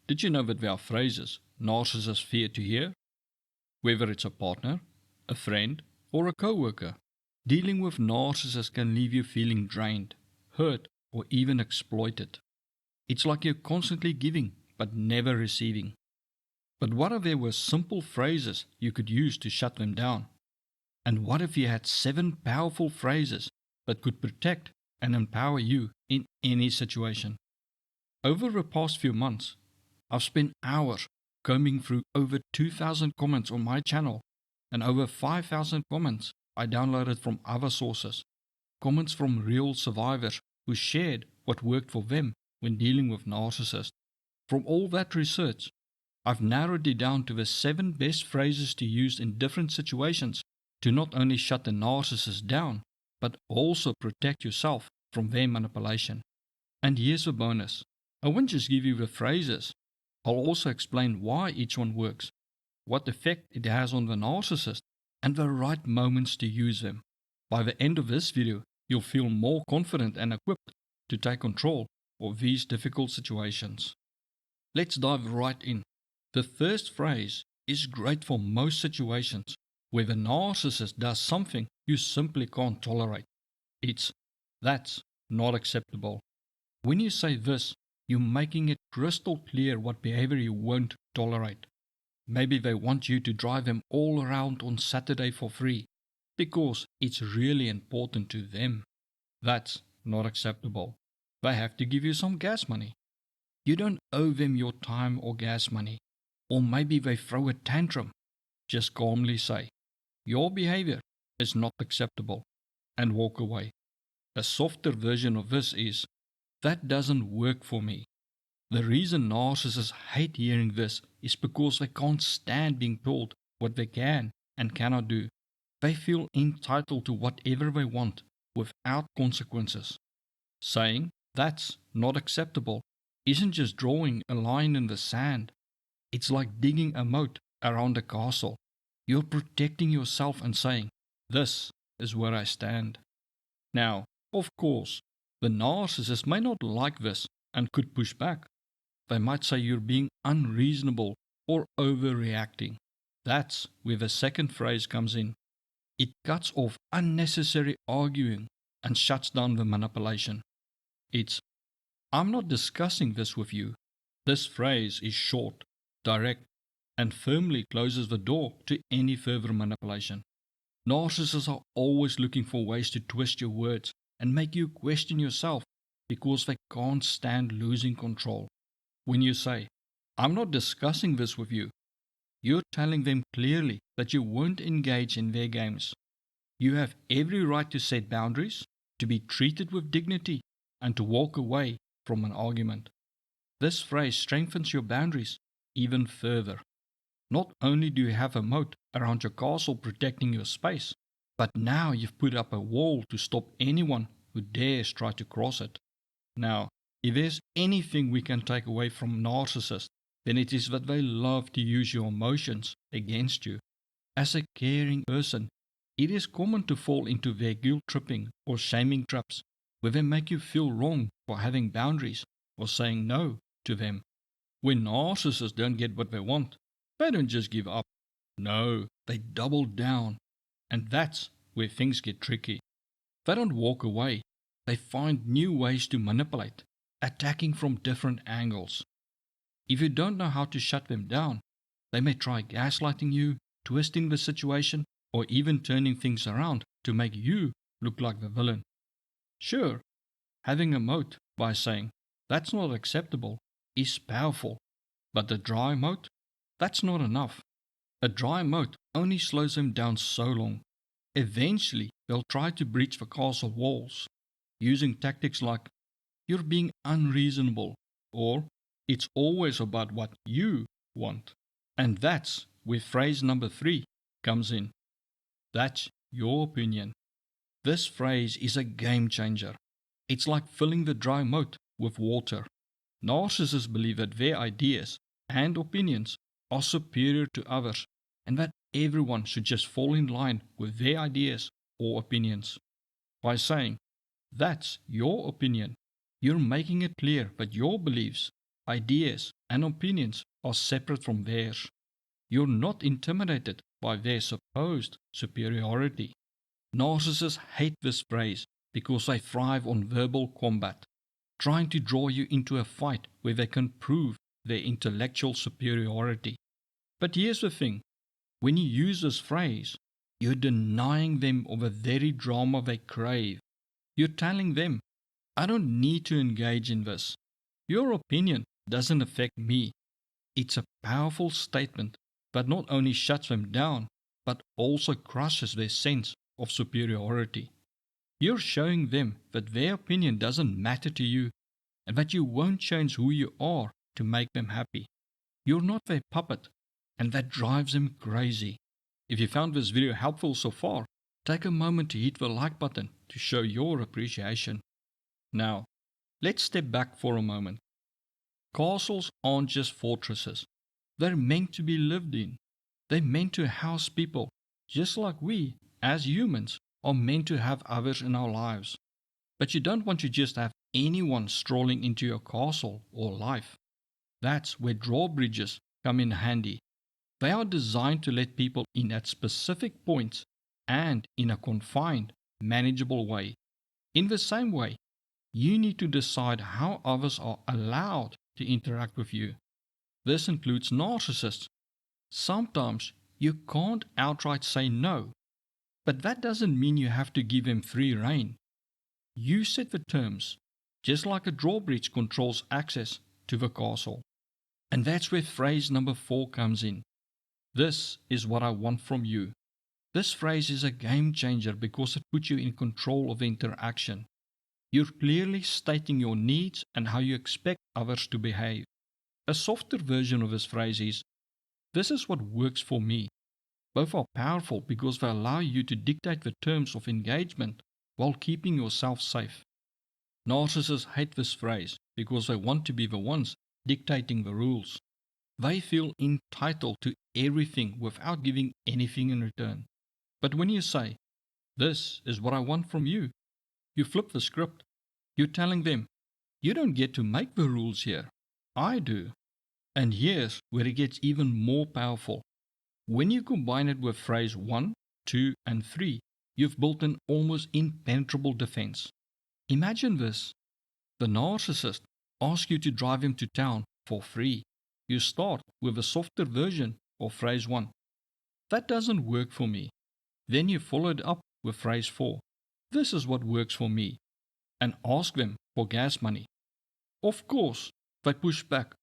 Did you know that there are phrases narcissists fear to hear? Whether it's a partner, a friend, or a coworker, dealing with narcissists can leave you feeling drained, hurt, or even exploited. It's like you're constantly giving, but never receiving. But what if there were simple phrases you could use to shut them down? And what if you had 7 powerful phrases that could protect and empower you in any situation? Over the past few months, I've spent hours combing through over 2,000 comments on my channel and over 5,000 comments I downloaded from other sources. Comments from real survivors who shared what worked for them when dealing with narcissists. From all that research, I've narrowed it down to the 7 best phrases to use in different situations to not only shut the narcissist down, but also protect yourself from their manipulation. And here's the bonus. I won't just give you the phrases. I'll also explain why each one works, what effect it has on the narcissist, and the right moments to use them. By the end of this video, you'll feel more confident and equipped to take control of these difficult situations. Let's dive right in. The first phrase is great for most situations where the narcissist does something you simply can't tolerate. It's, "That's not acceptable." When you say this, you're making it crystal clear what behavior you won't tolerate. Maybe they want you to drive them all around on Saturday for free because it's really important to them. That's not acceptable. They have to give you some gas money. You don't owe them your time or gas money. Or maybe they throw a tantrum. Just calmly say, "Your behavior is not acceptable," and walk away. A softer version of this is, "That doesn't work for me." The reason narcissists hate hearing this is because they can't stand being told what they can and cannot do. They feel entitled to whatever they want without consequences. Saying, "That's not acceptable," isn't just drawing a line in the sand. It's like digging a moat around a castle. You're protecting yourself and saying, "This is where I stand." Now, of course, the narcissist may not like this and could push back. They might say you're being unreasonable or overreacting. That's where the second phrase comes in. It cuts off unnecessary arguing and shuts down the manipulation. It's, "I'm not discussing this with you." This phrase is short, direct, and firmly closes the door to any further manipulation. Narcissists are always looking for ways to twist your words and make you question yourself because they can't stand losing control. When you say, "I'm not discussing this with you," you're telling them clearly that you won't engage in their games. You have every right to set boundaries, to be treated with dignity, and to walk away from an argument. This phrase strengthens your boundaries even further. Not only do you have a moat around your castle protecting your space, but now you've put up a wall to stop anyone who dares try to cross it. Now, if there's anything we can take away from narcissists, then it is that they love to use your emotions against you. As a caring person, it is common to fall into their guilt-tripping or shaming traps, where they make you feel wrong for having boundaries or saying no to them. When narcissists don't get what they want, they don't just give up. No, they double down. And that's where things get tricky. They don't walk away. They find new ways to manipulate, attacking from different angles. If you don't know how to shut them down, they may try gaslighting you, twisting the situation, or even turning things around to make you look like the villain. Sure, having a moat by saying, "That's not acceptable," is powerful, but the dry moat, that's not enough. A dry moat only slows them down so long. Eventually, they'll try to breach the castle walls, using tactics like, "You're being unreasonable," or "It's always about what you want." And that's where phrase number 3 comes in. That's your opinion. This phrase is a game changer. It's like filling the dry moat with water. Narcissists believe that their ideas and opinions are superior to others, and that everyone should just fall in line with their ideas or opinions. By saying, "That's your opinion," you're making it clear that your beliefs, ideas, and opinions are separate from theirs. You're not intimidated by their supposed superiority. Narcissists hate this phrase because they thrive on verbal combat, trying to draw you into a fight where they can prove their intellectual superiority. But here's the thing, when you use this phrase, you're denying them of the very drama they crave. You're telling them, I don't need to engage in this. Your opinion doesn't affect me. It's a powerful statement that not only shuts them down, but also crushes their sense of superiority. You're showing them that their opinion doesn't matter to you and that you won't change who you are to make them happy. You're not their puppet, and that drives them crazy. If you found this video helpful so far, take a moment to hit the like button to show your appreciation. Now, let's step back for a moment. Castles aren't just fortresses. They're meant to be lived in. They're meant to house people, just like we, as humans, are meant to have others in our lives. But you don't want to just have anyone strolling into your castle or life. That's where drawbridges come in handy. They are designed to let people in at specific points and in a confined, manageable way. In the same way, you need to decide how others are allowed to interact with you. This includes narcissists. Sometimes you can't outright say no, but that doesn't mean you have to give them free rein. You set the terms, just like a drawbridge controls access to the castle. And that's where phrase number 4 comes in. This is what I want from you. This phrase is a game changer because it puts you in control of the interaction. You're clearly stating your needs and how you expect others to behave. A softer version of this phrase is, this is what works for me. Both are powerful because they allow you to dictate the terms of engagement while keeping yourself safe. Narcissists hate this phrase because they want to be the ones dictating the rules. They feel entitled to everything without giving anything in return. But when you say, this is what I want from you, you flip the script. You're telling them, you don't get to make the rules here. I do. And here's where it gets even more powerful. When you combine it with phrase 1, 2, and 3, you've built an almost impenetrable defense. Imagine this. The narcissist asks you to drive him to town for free. You start with a softer version of phrase 1. That doesn't work for me. Then you follow it up with phrase 4. This is what works for me. And ask them for gas money. Of course, they push back,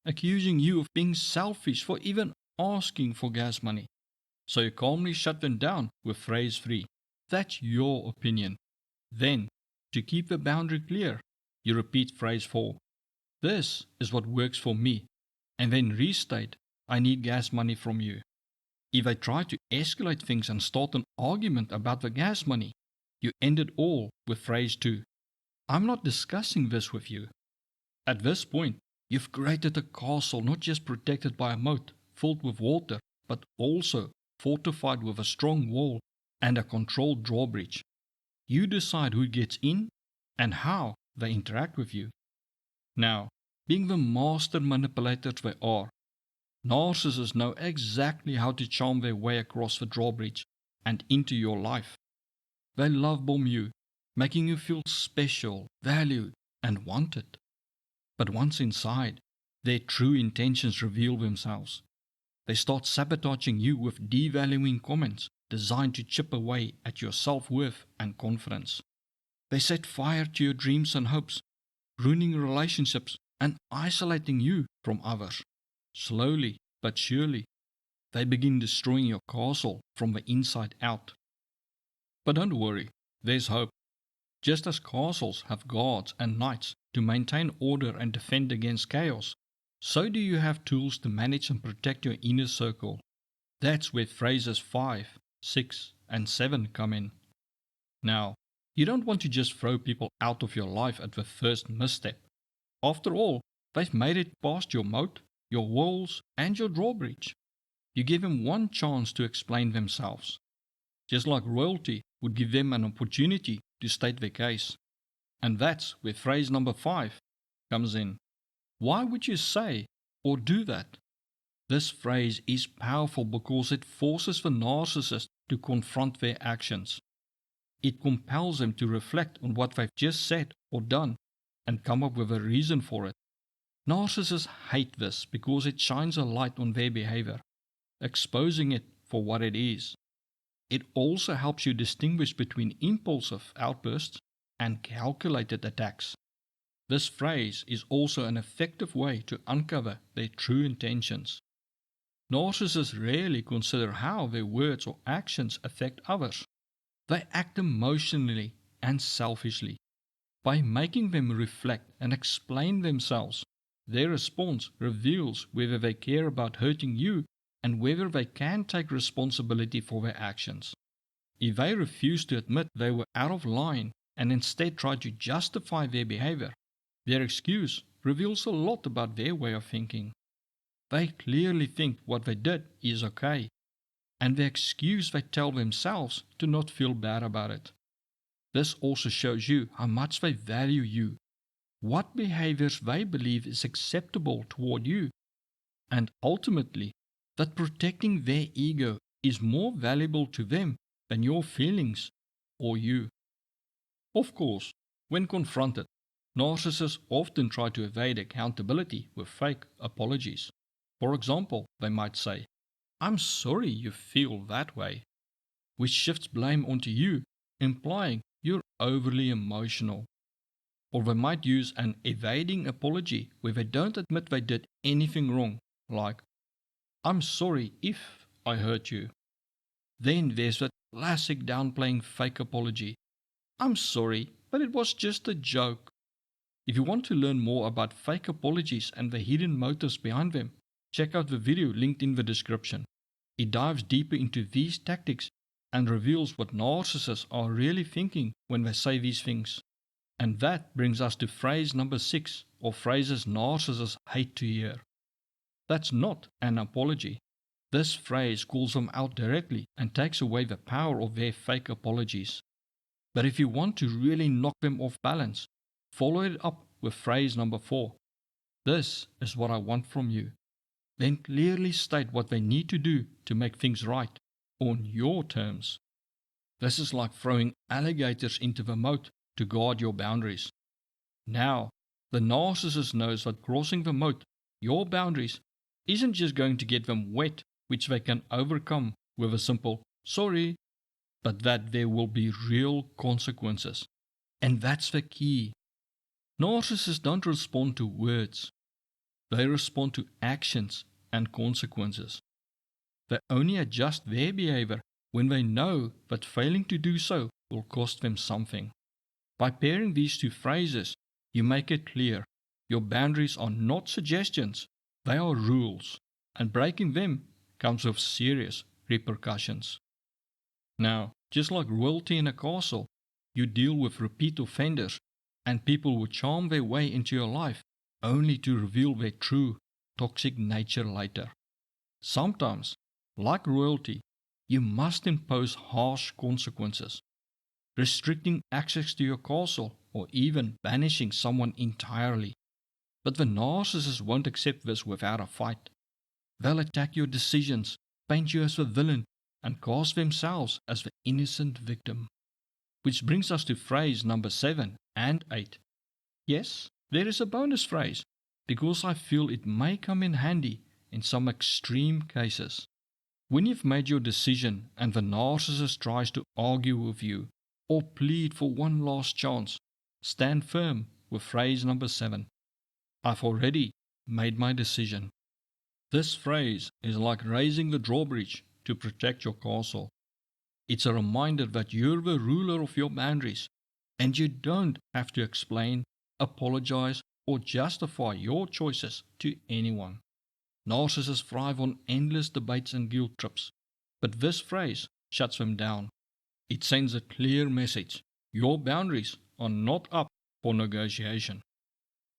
accusing you of being selfish for even asking for gas money. So you calmly shut them down with phrase 3. That's your opinion. Then, to keep the boundary clear, you repeat phrase 4. This is what works for me. And then restate, I need gas money from you. If they try to escalate things and start an argument about the gas money, you end it all with phrase 2. I'm not discussing this with you. At this point, you've created a castle not just protected by a moat filled with water, but also fortified with a strong wall and a controlled drawbridge. You decide who gets in and how they interact with you. Now, being the master manipulators they are, narcissists know exactly how to charm their way across the drawbridge and into your life. They love bomb you, making you feel special, valued, and wanted. But once inside, their true intentions reveal themselves. They start sabotaging you with devaluing comments designed to chip away at your self-worth and confidence. They set fire to your dreams and hopes, ruining relationships and isolating you from others. Slowly but surely, they begin destroying your castle from the inside out. But don't worry, there's hope. Just as castles have guards and knights to maintain order and defend against chaos, so do you have tools to manage and protect your inner circle. That's where phrases 5, 6, and 7 come in. Now, you don't want to just throw people out of your life at the first misstep. After all, they've made it past your moat, your walls, and your drawbridge. You give them one chance to explain themselves. Just like royalty would give them an opportunity to state their case. And that's where phrase number 5 comes in. Why would you say or do that. This phrase is powerful because it forces the narcissist to confront their actions. It compels them to reflect on what they've just said or done and come up with a reason for it. Narcissists hate this because it shines a light on their behavior, exposing it for what it is. It also helps you distinguish between impulsive outbursts and calculated attacks. This phrase is also an effective way to uncover their true intentions. Narcissists rarely consider how their words or actions affect others. They act emotionally and selfishly. By making them reflect and explain themselves, their response reveals whether they care about hurting you and whether they can take responsibility for their actions. If they refuse to admit they were out of line and instead try to justify their behavior, their excuse reveals a lot about their way of thinking. They clearly think what they did is okay, and the excuse they tell themselves to not feel bad about it. This also shows you how much they value you, what behaviors they believe is acceptable toward you, and ultimately, that protecting their ego is more valuable to them than your feelings or you. Of course, when confronted, narcissists often try to evade accountability with fake apologies. For example, they might say, "I'm sorry you feel that way," which shifts blame onto you, implying you're overly emotional. Or they might use an evading apology where they don't admit they did anything wrong, like, "I'm sorry if I hurt you." Then there's that classic downplaying fake apology. "I'm sorry, but it was just a joke." If you want to learn more about fake apologies and the hidden motives behind them, check out the video linked in the description. It dives deeper into these tactics and reveals what narcissists are really thinking when they say these things. And that brings us to phrase number 6, or phrases narcissists hate to hear. That's not an apology. This phrase calls them out directly and takes away the power of their fake apologies. But if you want to really knock them off balance, follow it up with phrase number 4. "This is what I want from you." Then clearly state what they need to do to make things right on your terms. This is like throwing alligators into the moat to guard your boundaries. Now, the narcissist knows that crossing the moat, your boundaries, isn't just going to get them wet, which they can overcome with a simple "sorry," but that there will be real consequences. And that's the key. Narcissists don't respond to words. They respond to actions and consequences. They only adjust their behavior when they know that failing to do so will cost them something. By pairing these two phrases, you make it clear your boundaries are not suggestions, they are rules, and breaking them comes with serious repercussions. Now, just like royalty in a castle, you deal with repeat offenders and people who charm their way into your life only to reveal their true, toxic nature later. Sometimes, like royalty, you must impose harsh consequences, restricting access to your castle or even banishing someone entirely. But the narcissist won't accept this without a fight. They'll attack your decisions, paint you as the villain, and cast themselves as the innocent victim. Which brings us to phrase number 7 and 8. Yes, there is a bonus phrase, because I feel it may come in handy in some extreme cases. When you've made your decision and the narcissist tries to argue with you or plead for one last chance, stand firm with phrase number 7. I've already made my decision. This phrase is like raising the drawbridge to protect your castle. It's a reminder that you're the ruler of your boundaries and you don't have to explain, apologize, or justify your choices to anyone. Narcissists thrive on endless debates and guilt trips, but this phrase shuts them down. It sends a clear message. Your boundaries are not up for negotiation.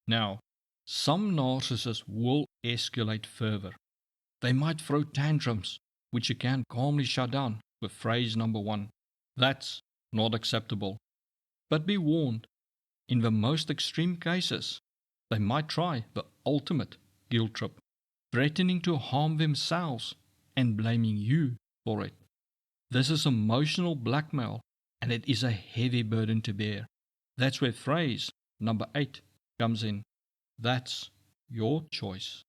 Now, some narcissists will escalate further. They might throw tantrums, which you can calmly shut down with phrase number 1. That's not acceptable. But be warned, in the most extreme cases, they might try the ultimate guilt trip. threatening to harm themselves, and blaming you for it. This is emotional blackmail, and it is a heavy burden to bear. That's where phrase number 8 comes in. That's your choice.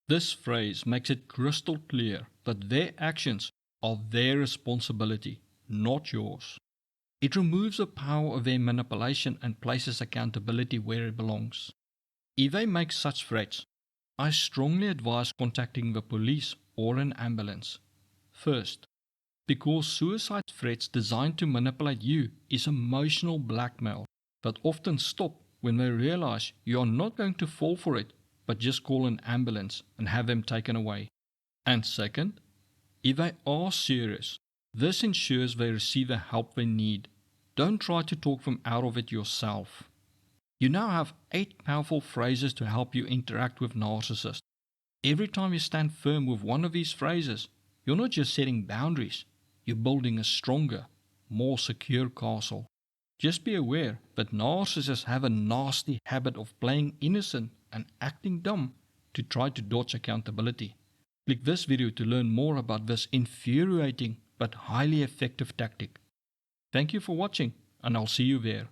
This phrase makes it crystal clear that their actions are their responsibility, not yours. It removes the power of their manipulation and places accountability where it belongs. If they make such threats, I strongly advise contacting the police or an ambulance. First, because suicide threats designed to manipulate you is emotional blackmail that often stop when they realize you are not going to fall for it, but just call an ambulance and have them taken away. And second, if they are serious, this ensures they receive the help they need. Don't try to talk them out of it yourself. You now have 8 powerful phrases to help you interact with narcissists. Every time you stand firm with one of these phrases, you're not just setting boundaries, you're building a stronger, more secure castle. Just be aware that narcissists have a nasty habit of playing innocent and acting dumb to try to dodge accountability. Click this video to learn more about this infuriating but highly effective tactic. Thank you for watching, and I'll see you there.